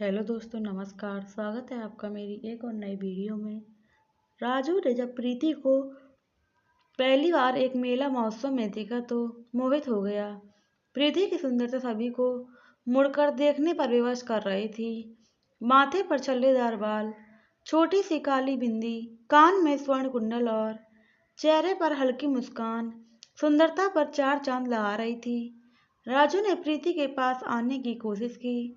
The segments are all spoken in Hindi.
हेलो दोस्तों, नमस्कार। स्वागत है आपका मेरी एक और नई वीडियो में। राजू ने जब प्रीति को पहली बार एक मेला महोत्सव में देखा तो मोहित हो गया। प्रीति की सुंदरता सभी को मुड़कर देखने पर विवश कर रही थी। माथे पर छल्लेदार बाल, छोटी सी काली बिंदी, कान में स्वर्ण कुंडल और चेहरे पर हल्की मुस्कान सुंदरता पर चार चांद लगा रही थी। राजू ने प्रीति के पास आने की कोशिश की,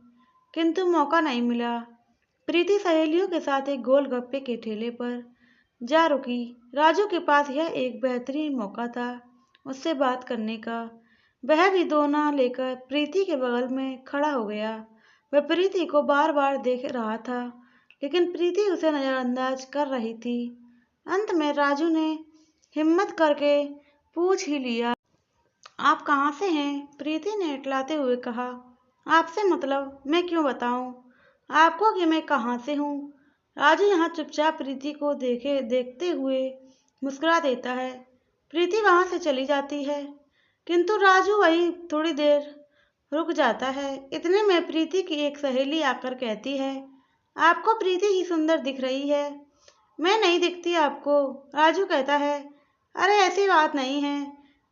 किंतु मौका नहीं मिला। प्रीति सहेलियों के साथ एक गोलगप्पे के ठेले पर जा रुकी। राजू के पास यह एक बेहतरीन मौका था उससे बात करने का। वह भी दोना लेकर प्रीति के बगल में खड़ा हो गया। वह प्रीति को बार बार देख रहा था, लेकिन प्रीति उसे नजरअंदाज कर रही थी। अंत में राजू ने हिम्मत करके पूछ ही लिया, आप कहाँ से हैं? प्रीति ने इटलाते हुए कहा, आपसे मतलब मैं क्यों बताऊं आपको कि मैं कहाँ से हूँ। राजू यहाँ चुपचाप प्रीति को देखते हुए मुस्कुरा देता है। प्रीति वहाँ से चली जाती है, किंतु राजू वहीं थोड़ी देर रुक जाता है। इतने में प्रीति की एक सहेली आकर कहती है, आपको प्रीति ही सुंदर दिख रही है, मैं नहीं दिखती आपको? राजू कहता है, अरे ऐसी बात नहीं है,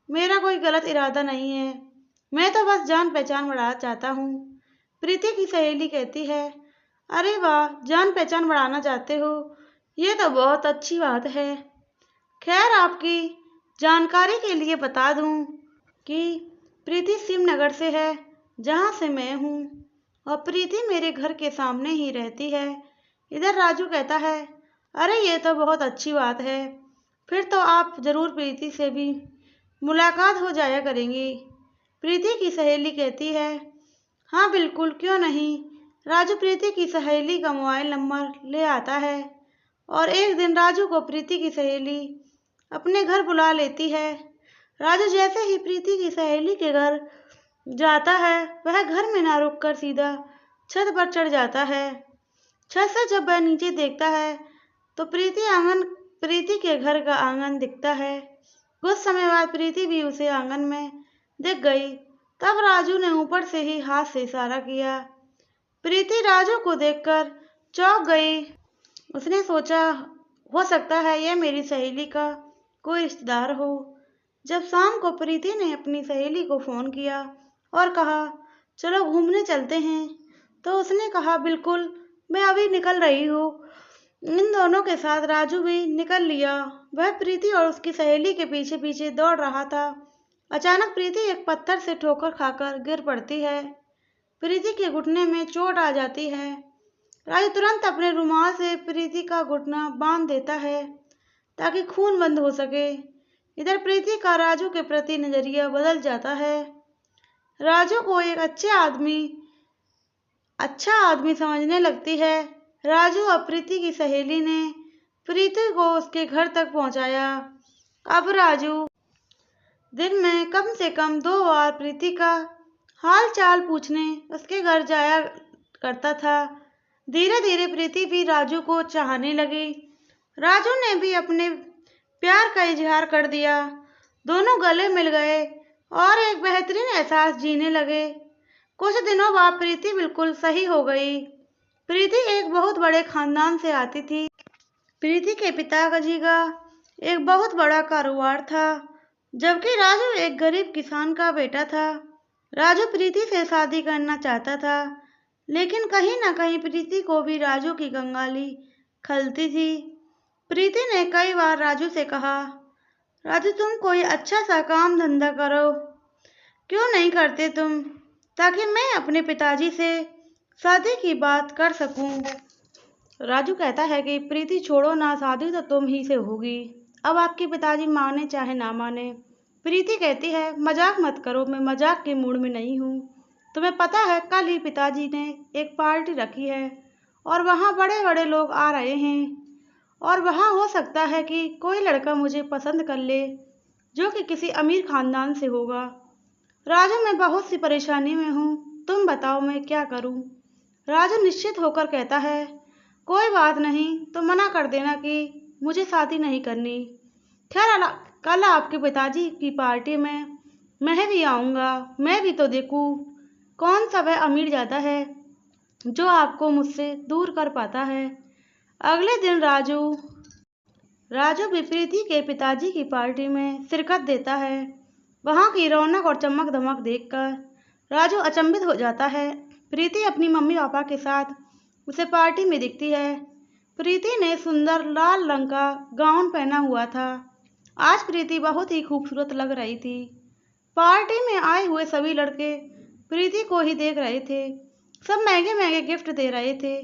मेरा कोई गलत इरादा नहीं है, मैं तो बस जान पहचान बढ़ाना चाहता हूँ। प्रीति की सहेली कहती है, अरे वाह, जान पहचान बढ़ाना चाहते हो, ये तो बहुत अच्छी बात है। खैर, आपकी जानकारी के लिए बता दूं कि प्रीति शिवनगर से है, जहाँ से मैं हूँ, और प्रीति मेरे घर के सामने ही रहती है। इधर राजू कहता है, अरे ये तो बहुत अच्छी बात है, फिर तो आप जरूर प्रीति से भी मुलाकात हो जाया करेंगी। प्रीति की सहेली कहती है, हाँ बिल्कुल, क्यों नहीं। राजू प्रीति की सहेली का मोबाइल नंबर ले आता है और एक दिन राजू को प्रीति की सहेली अपने घर बुला लेती है। राजू जैसे ही प्रीति की सहेली के घर जाता है, वह घर में ना रुककर सीधा छत पर चढ़ जाता है। छत से जब वह नीचे देखता है तो प्रीति के घर का आंगन दिखता है। कुछ समय बाद प्रीति भी उसे आंगन में दिख गई। तब राजू ने ऊपर से ही हाथ से इशारा किया। प्रीति राजू को देखकर चौंक गई। उसने सोचा, हो सकता है यह मेरी सहेली का कोई रिश्तेदार हो। जब शाम को प्रीति ने अपनी सहेली को फोन किया और कहा, चलो घूमने चलते हैं, तो उसने कहा, बिल्कुल, मैं अभी निकल रही हूँ। इन दोनों के साथ राजू भी निकल लिया। वह प्रीति और उसकी सहेली के पीछे पीछे दौड़ रहा था। अचानक प्रीति एक पत्थर से ठोकर खाकर गिर पड़ती है। प्रीति के घुटने में चोट आ जाती है। राजू तुरंत अपने रुमाल से प्रीति का घुटना बांध देता है ताकि खून बंद हो सके। इधर प्रीति का राजू के प्रति नजरिया बदल जाता है। राजू को एक अच्छा आदमी समझने लगती है। राजू और प्रीति की सहेली ने प्रीति को उसके घर तक पहुंचाया। अब राजू दिन में कम से कम 2 बार प्रीति का हाल चाल पूछने उसके घर जाया करता था। धीरे धीरे प्रीति भी राजू को चाहने लगी। राजू ने भी अपने प्यार का इजहार कर दिया। दोनों गले मिल गए और एक बेहतरीन एहसास जीने लगे। कुछ दिनों बाद प्रीति बिल्कुल सही हो गई। प्रीति एक बहुत बड़े खानदान से आती थी। प्रीति के पिताजी का एक बहुत बड़ा कारोबार था, जबकि राजू एक गरीब किसान का बेटा था। राजू प्रीति से शादी करना चाहता था, लेकिन कहीं न कहीं प्रीति को भी राजू की कंगाली खलती थी। प्रीति ने कई बार राजू से कहा, राजू तुम कोई अच्छा सा काम धंधा करो, क्यों नहीं करते तुम, ताकि मैं अपने पिताजी से शादी की बात कर सकूं। राजू कहता है कि प्रीति छोड़ो ना, शादी तो तुम ही से होगी, अब आपके पिताजी माने चाहे ना माने। प्रीति कहती है, मजाक मत करो, मैं मजाक के मूड में नहीं हूँ। तुम्हें पता है, कल ही पिताजी ने एक पार्टी रखी है और वहाँ बड़े बड़े लोग आ रहे हैं, और वहाँ हो सकता है कि कोई लड़का मुझे पसंद कर ले जो कि किसी अमीर खानदान से होगा। राजू, मैं बहुत सी परेशानी में हूँ, तुम बताओ मैं क्या करूँ। राजू निश्चित होकर कहता है, कोई बात नहीं, तो मना कर देना कि मुझे शादी नहीं करनी। खैर, कल आपके पिताजी की पार्टी में मैं भी आऊँगा, मैं भी तो देखूँ कौन सा वह अमीर ज़्यादा है। जो आपको मुझसे दूर कर पाता है। अगले दिन राजू भी प्रीति के पिताजी की पार्टी में शिरकत देता है। वहाँ की रौनक और चमक दमक देखकर राजू अचंभित हो जाता है। प्रीति अपनी मम्मी पापा के साथ उसे पार्टी में दिखती है। प्रीति ने सुंदर लाल रंग का गाउन पहना हुआ था। आज प्रीति बहुत ही खूबसूरत लग रही थी। पार्टी में आए हुए सभी लड़के प्रीति को ही देख रहे थे। सब महंगे महंगे गिफ्ट दे रहे थे,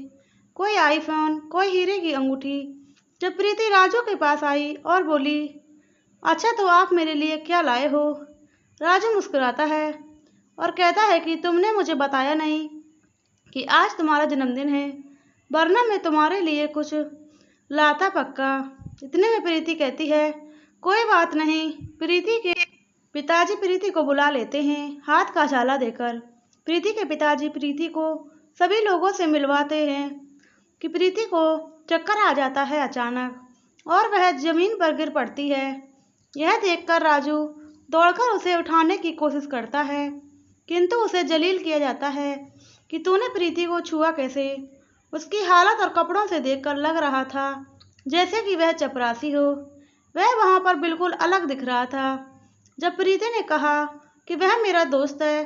कोई आईफोन, कोई हीरे की अंगूठी। जब प्रीति राजू के पास आई और बोली, अच्छा तो आप मेरे लिए क्या लाए हो? राजू मुस्कुराता है और कहता है कि तुमने मुझे बताया नहीं कि आज तुम्हारा जन्मदिन है, वरना मैं तुम्हारे लिए कुछ लाता पक्का। इतने में प्रीति कहती है, कोई बात नहीं। प्रीति के पिताजी प्रीति को बुला लेते हैं हाथ का झाला देकर। प्रीति के पिताजी प्रीति को सभी लोगों से मिलवाते हैं कि प्रीति को चक्कर आ जाता है अचानक और वह जमीन पर गिर पड़ती है। यह देखकर राजू दौड़कर उसे उठाने की कोशिश करता है, किंतु उसे जलील किया जाता है कि तूने प्रीति को छुआ कैसे। उसकी हालत और कपड़ों से देखकर लग रहा था जैसे कि वह चपरासी हो। वह वहाँ पर बिल्कुल अलग दिख रहा था। जब प्रीति ने कहा कि वह मेरा दोस्त है,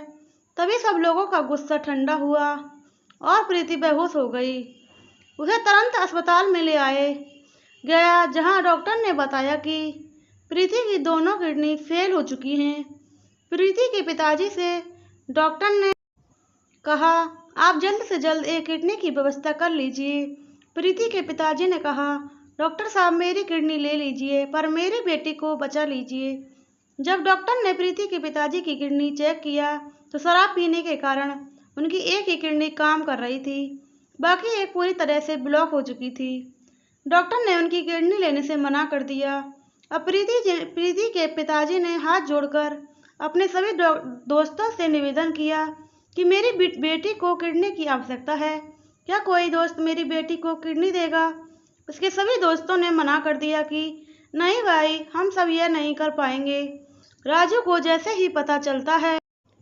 तभी सब लोगों का गुस्सा ठंडा हुआ और प्रीति बेहोश हो गई। उसे तुरंत अस्पताल में ले आए गया, जहां डॉक्टर ने बताया कि प्रीति की दोनों किडनी फेल हो चुकी हैं। प्रीति के पिताजी से डॉक्टर ने कहा, आप जल्द से जल्द एक किडनी की व्यवस्था कर लीजिए। प्रीति के पिताजी ने कहा, डॉक्टर साहब मेरी किडनी ले लीजिए, पर मेरी बेटी को बचा लीजिए। जब डॉक्टर ने प्रीति के पिताजी की किडनी चेक किया तो शराब पीने के कारण उनकी एक ही किडनी काम कर रही थी, बाकी एक पूरी तरह से ब्लॉक हो चुकी थी। डॉक्टर ने उनकी किडनी लेने से मना कर दिया। अब प्रीति के पिताजी ने हाथ जोड़कर अपने सभी दोस्तों से निवेदन किया कि मेरी बेटी को किडनी की आवश्यकता है, क्या कोई दोस्त मेरी बेटी को किडनी देगा? उसके सभी दोस्तों ने मना कर दिया कि नहीं भाई, हम सब यह नहीं कर पाएंगे। राजू को जैसे ही पता चलता है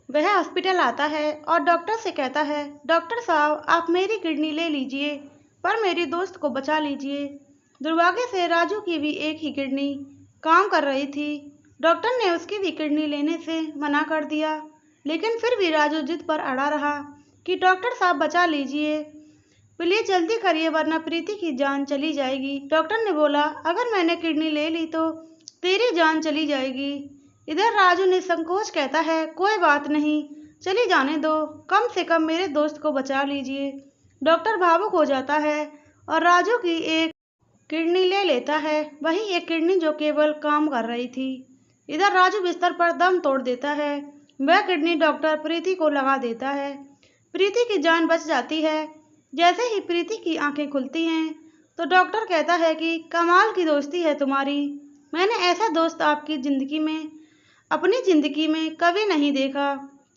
वह हॉस्पिटल आता है और डॉक्टर से कहता है, डॉक्टर साहब आप मेरी किडनी ले लीजिए, पर मेरी दोस्त को बचा लीजिए। दुर्भाग्य से राजू की भी एक ही किडनी काम कर रही थी। डॉक्टर ने उसकी भी किडनी लेने से मना कर दिया, लेकिन फिर भी राजू जिद पर अड़ा रहा कि डॉक्टर साहब बचा लीजिए, प्लीज जल्दी करिए वरना प्रीति की जान चली जाएगी। डॉक्टर ने बोला, अगर मैंने किडनी ले ली तो तेरी जान चली जाएगी। इधर राजू ने संकोच कहता है, कोई बात नहीं, चली जाने दो, कम से कम मेरे दोस्त को बचा लीजिए। डॉक्टर भावुक हो जाता है और राजू की एक किडनी ले लेता है, वही एक किडनी जो केवल काम कर रही थी। इधर राजू बिस्तर पर दम तोड़ देता है। वह किडनी डॉक्टर प्रीति को लगा देता है। प्रीति की जान बच जाती है। जैसे ही प्रीति की आंखें खुलती हैं तो डॉक्टर कहता है कि कमाल की दोस्ती है तुम्हारी, मैंने ऐसा दोस्त अपनी जिंदगी में कभी नहीं देखा,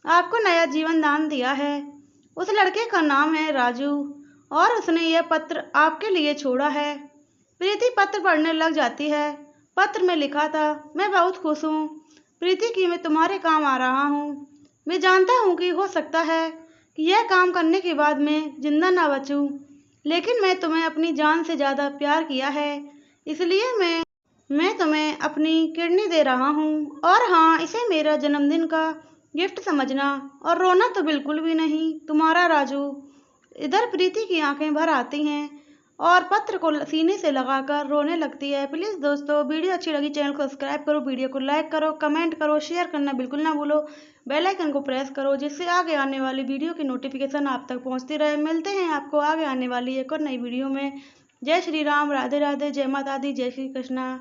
आपको नया जीवन दान दिया है। उस लड़के का नाम है राजू और उसने यह पत्र आपके लिए छोड़ा है। प्रीति पत्र पढ़ने लग जाती है। पत्र में लिखा था, मैं बहुत खुश हूँ प्रीति कि मैं तुम्हारे काम आ रहा हूँ। मैं जानता हूँ कि हो सकता है कि यह काम करने के बाद मैं जिंदा ना बचूं, लेकिन मैं तुम्हें अपनी जान से ज़्यादा प्यार किया है, इसलिए मैं तुम्हें अपनी किडनी दे रहा हूँ। और हाँ, इसे मेरा जन्मदिन का गिफ्ट समझना और रोना तो बिल्कुल भी नहीं, तुम्हारा राजू। इधर प्रीति की आंखें भर आती हैं और पत्र को सीने से लगाकर रोने लगती है। प्लीज़ दोस्तों, वीडियो अच्छी लगी चैनल को सब्सक्राइब करो, वीडियो को लाइक करो, कमेंट करो, शेयर करना बिल्कुल ना भूलो, बेल आइकन को प्रेस करो जिससे आगे आने वाली वीडियो की नोटिफिकेशन आप तक पहुंचती रहे। मिलते हैं आपको आगे आने वाली एक और नई वीडियो में। जय श्री राम, राधे राधे, जय माता दी, जय श्री कृष्णा।